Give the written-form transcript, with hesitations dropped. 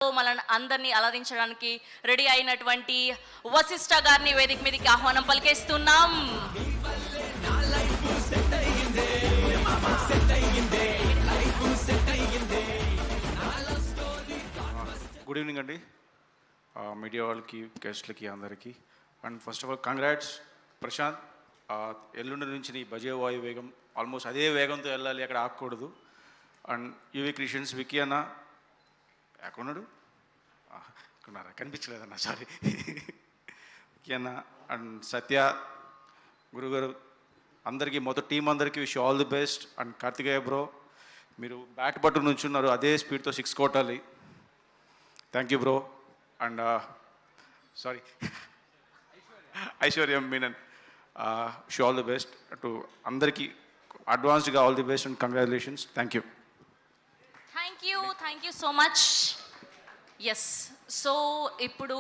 మనల్ని అందరినీ అలరించడానికి రెడీ అయినటువంటి వశిష్ఠ గారిని వేదిక మీదకి ఆహ్వానం పలికేస్తున్నాం. గుడ్ ఈవినింగ్ అండి, మీడియా వాళ్ళకి, గెస్ట్లకి, అందరికీ. And first of all congrats Prashanth. ఎల్లుండి నుంచి నీ బజే వాయు వేగం ఆల్మోస్ట్ అదే వేగంతో వెళ్ళాలి, అక్కడ ఆగకూడదు. అండ్ యూవీ క్రియేషన్స్ విక్కీ అన్న ఎక్కడున్నాడు? ఎక్కడున్నారా? కనిపించలేదన్న, సారీ. విక్కీ అన్న అండ్ సత్య గురుగారు అందరికీ, మొత్తం టీం అందరికీ wish all the best. And Karthikeya bro, మీరు బ్యాట్ పట్టు నుంచున్నారు, అదే స్పీడ్తో 6 కొట్టాలి. Thank you bro. And sorry Aishwarya Menon, wish all the best to అందరికీ, అడ్వాన్స్డ్గా all the best and congratulations. Thank you. Thank you so much. Yes, so ఇప్పుడు